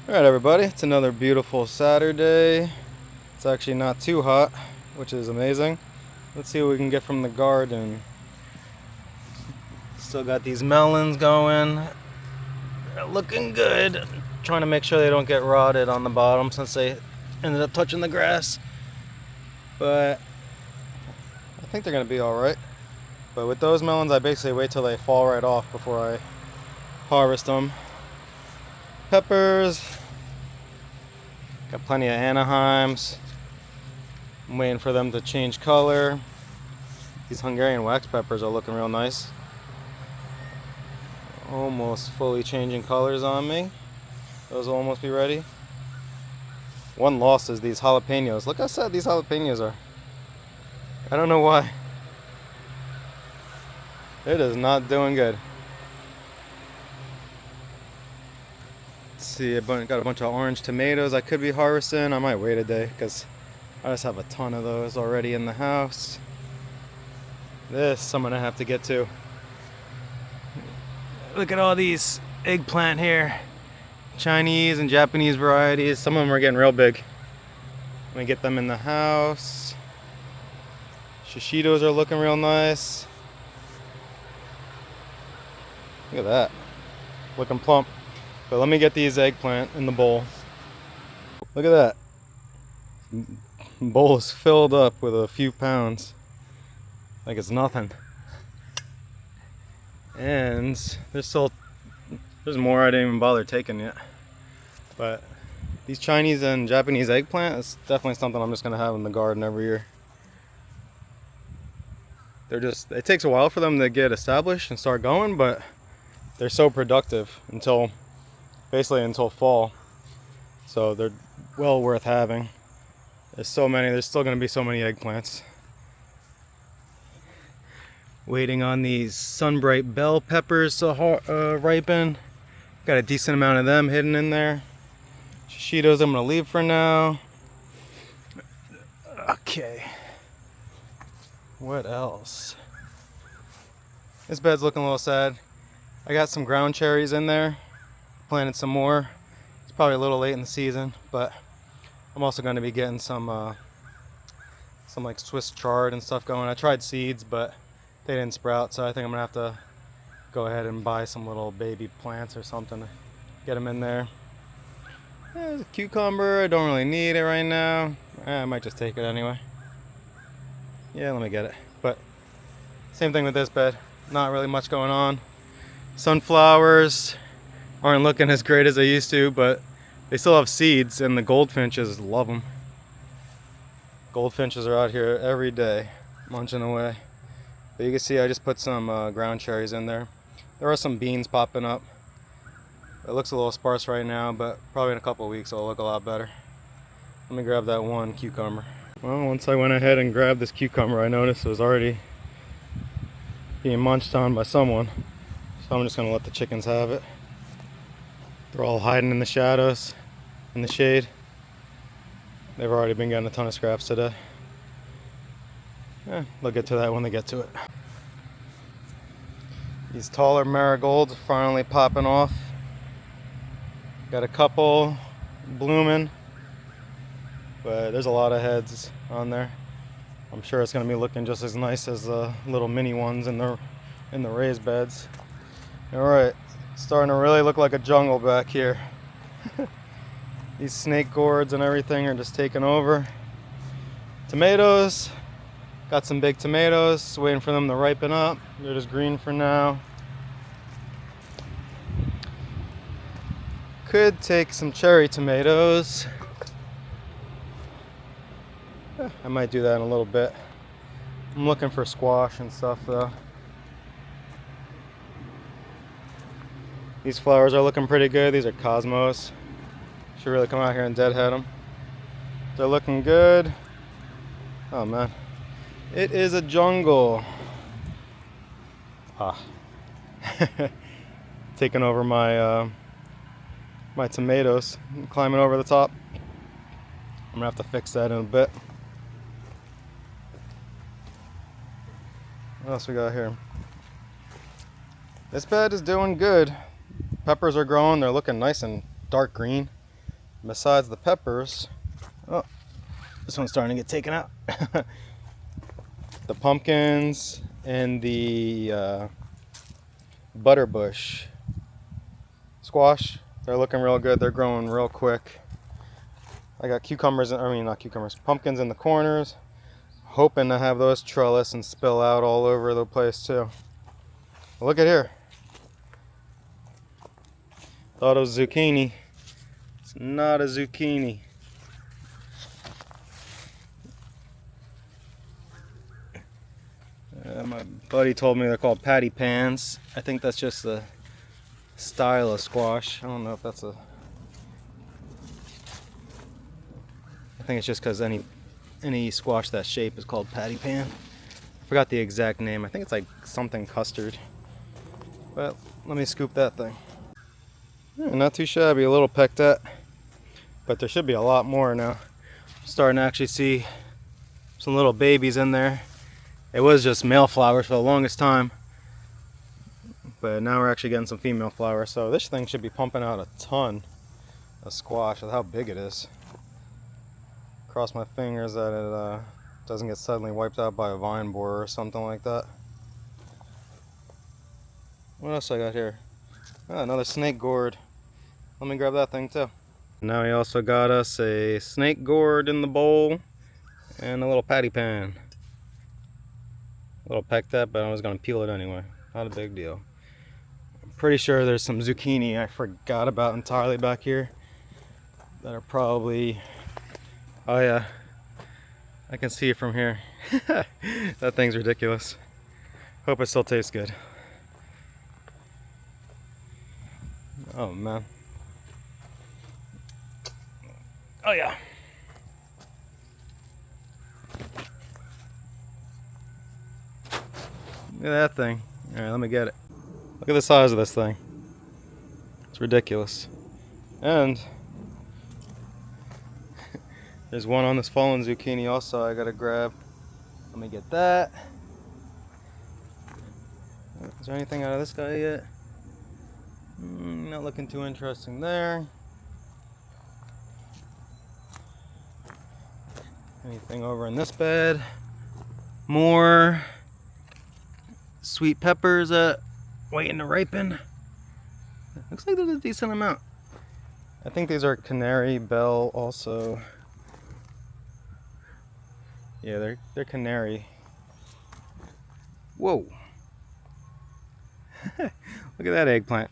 Alright everybody, it's another beautiful Saturday. It's actually not too hot, which is amazing. Let's see what we can get from the garden. Still got these melons going. They're looking good. Trying to make sure they don't get rotted on the bottom since they ended up touching the grass. But I think they're going to be alright. But with those melons, I basically wait till they fall right off before I harvest them. Peppers. Got plenty of Anaheims. I'm waiting for them to change color. These Hungarian wax peppers are looking real nice. Almost fully changing colors on me. Those will almost be ready. One loss is these jalapenos. Look how sad these jalapenos are. I don't know why. It is not doing good. Let's see, got a bunch of orange tomatoes I could be harvesting. I might wait a day because I just have a ton of those already in the house. This I'm gonna have to get to. Look at all these eggplant here. Chinese and Japanese varieties. Some of them are getting real big. I'm gonna get them in the house. Shishitos are looking real nice. Look at that. Looking plump. But let me get these eggplant in the bowl. Look at that. Bowl is filled up with a few pounds. Like it's nothing. And there's more I didn't even bother taking yet. But these Chinese and Japanese eggplant is definitely something I'm just gonna have in the garden every year. It takes a while for them to get established and start going, but they're so productive until fall. So they're well worth having. There's still gonna be so many eggplants. Waiting on these Sunbright bell peppers to ripen. Got a decent amount of them hidden in there. Shishitos I'm gonna leave for now. Okay. What else? This bed's looking a little sad. I got some ground cherries in there. Planted some more. It's probably a little late in the season, but I'm also gonna be getting some like Swiss chard and stuff going. I tried seeds, but they didn't sprout, so I think I'm gonna have to go ahead and buy some little baby plants or something to get them in there. There's a cucumber. I don't really need it right now. I might just take it anyway. Yeah, let me get it. But same thing with this bed. Not really much going on. Sunflowers aren't looking as great as they used to, but they still have seeds, and the goldfinches love them. Goldfinches are out here every day, munching away. But you can see I just put some ground cherries in there. There are some beans popping up. It looks a little sparse right now, but probably in a couple of weeks it'll look a lot better. Let me grab that one cucumber. Well, once I went ahead and grabbed this cucumber, I noticed it was already being munched on by someone. So I'm just gonna let the chickens have it. They're all hiding in the shadows, in the shade. They've already been getting a ton of scraps today. They'll get to that when they get to it. These taller marigolds are finally popping off. Got a couple blooming, but there's a lot of heads on there. I'm sure it's gonna be looking just as nice as the little mini ones in the raised beds. All right, starting to really look like a jungle back here. These snake gourds and everything are just taking over. Tomatoes. Got some big tomatoes, waiting for them to ripen up. They're just green for now. Could take some cherry tomatoes. I might do that in a little bit. I'm looking for squash and stuff though. These flowers are looking pretty good. These are cosmos. Should really come out here and deadhead them. They're looking good. Oh man. It is a jungle. Taking over my my tomatoes. I'm climbing over the top. I'm gonna have to fix that in a bit. What else we got here? This bed is doing good. Peppers are growing. They're looking nice and dark green. Besides the peppers, oh, this one's starting to get taken out. The pumpkins and the butterbush squash, they're looking real good. They're growing real quick. I got cucumbers, I mean not cucumbers, pumpkins in the corners. Hoping to have those trellis and spill out all over the place too. Look at here. Thought it was zucchini. It's not a zucchini. My buddy told me they're called patty pans. I think that's just the style of squash. I don't know if that's a... I think it's just because any squash that shape is called patty pan. Forgot the exact name. I think it's like something custard. But let me scoop that thing. Yeah, not too shabby, a little pecked at. But there should be a lot more now. I'm starting to actually see some little babies in there. It was just male flowers for the longest time. But now we're actually getting some female flowers. So this thing should be pumping out a ton of squash with how big it is. Cross my fingers that it doesn't get suddenly wiped out by a vine borer or something like that. What else I got here? Oh, another snake gourd. Let me grab that thing too. Now he also got us a snake gourd in the bowl and a little patty pan. A little pecked at, but I was gonna peel it anyway. Not a big deal. I'm pretty sure there's some zucchini I forgot about entirely back here that are probably... Oh yeah, I can see it from here. That thing's ridiculous. Hope it still tastes good. Oh man. Oh yeah. Look at that thing. Alright, let me get it. Look at the size of this thing. It's ridiculous. And there's one on this fallen zucchini also I gotta grab. Let me get that. Is there anything out of this guy yet? Not looking too interesting there. Anything over in this bed? More sweet peppers waiting to ripen. Looks like there's a decent amount. I think these are canary bell also. Yeah, they're canary. Whoa. Look at that eggplant.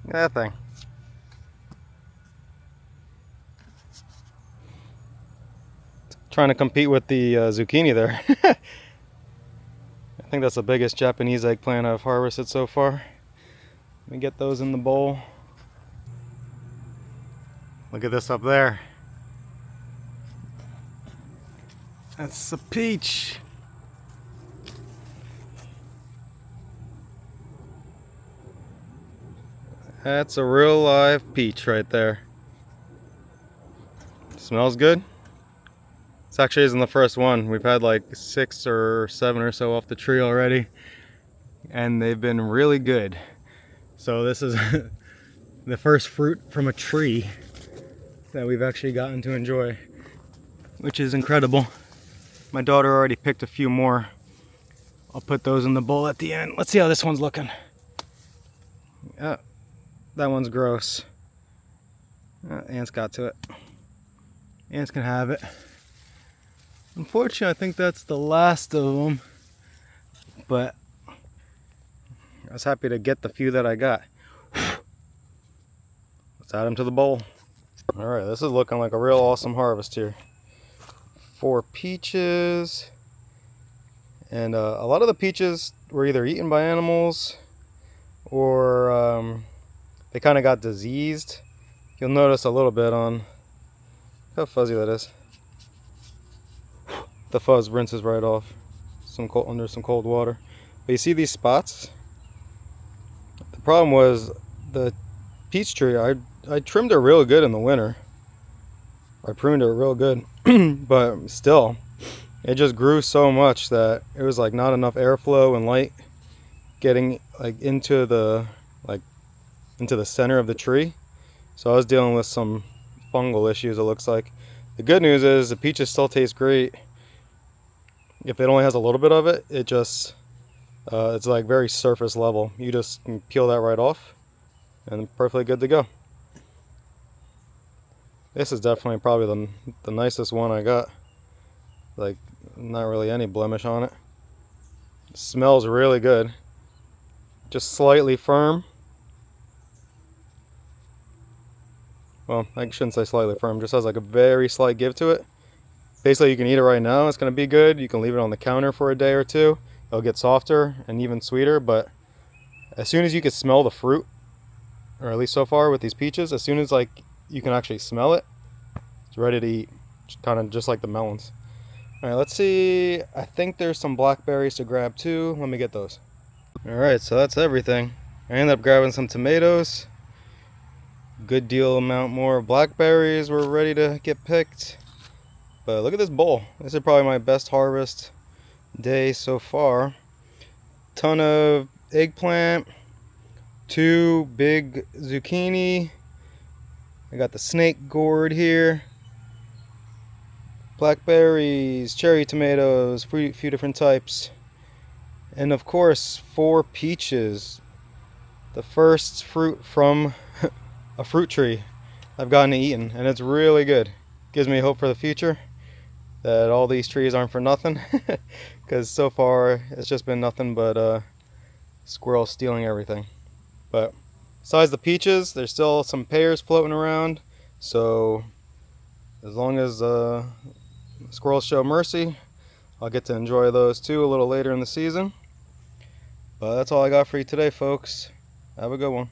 Look at that thing. Trying to compete with the zucchini there. I think that's the biggest Japanese eggplant I've harvested so far. Let me get those in the bowl. Look at this up there. That's a peach. That's a real live peach right there. Smells good. This actually isn't the first one. We've had like 6 or 7 or so off the tree already, and they've been really good. So this is the first fruit from a tree that we've actually gotten to enjoy, which is incredible. My daughter already picked a few more. I'll put those in the bowl at the end. Let's see how this one's looking. Oh, that one's gross. Ants got to it. Ants can have it. Unfortunately, I think that's the last of them, but I was happy to get the few that I got. Let's add them to the bowl. All right, this is looking like a real awesome harvest here. 4 peaches, and a lot of the peaches were either eaten by animals or they kind of got diseased. You'll notice a little bit on how fuzzy that is. The fuzz rinses right off under some cold water. But you see these spots? The problem was the peach tree, I trimmed her real good in the winter. I pruned it real good, but still, it just grew so much that it was like not enough airflow and light getting like into the center of the tree. So I was dealing with some fungal issues, it looks like. The good news is the peaches still taste great. If it only has a little bit of it, it just it's like very surface level. You just can peel that right off and perfectly good to go. This is definitely probably the nicest one I got. Like, not really any blemish on it. It smells really good. Just slightly firm. Well, I shouldn't say slightly firm, just has like a very slight give to it. Basically, you can eat it right now, it's going to be good. You can leave it on the counter for a day or two. It'll get softer and even sweeter, but as soon as you can smell the fruit, or at least so far with these peaches, as soon as like you can actually smell it, it's ready to eat. Kind of just like the melons. All right, let's see. I think there's some blackberries to grab too. Let me get those. All right, so that's everything. I ended up grabbing some tomatoes. Good deal amount more blackberries were ready to get picked. But look at this bowl. This is probably my best harvest day so far. Ton of eggplant, 2 big zucchini. I got the snake gourd here. Blackberries, cherry tomatoes, few different types. And of course, 4 peaches. The first fruit from a fruit tree I've gotten eaten, and it's really good. Gives me hope for the future that all these trees aren't for nothing, because so far it's just been nothing but squirrels stealing everything. But besides the peaches, there's still some pears floating around, so as long as squirrels show mercy, I'll get to enjoy those too a little later in the season. But that's all I got for you today, folks. Have a good one.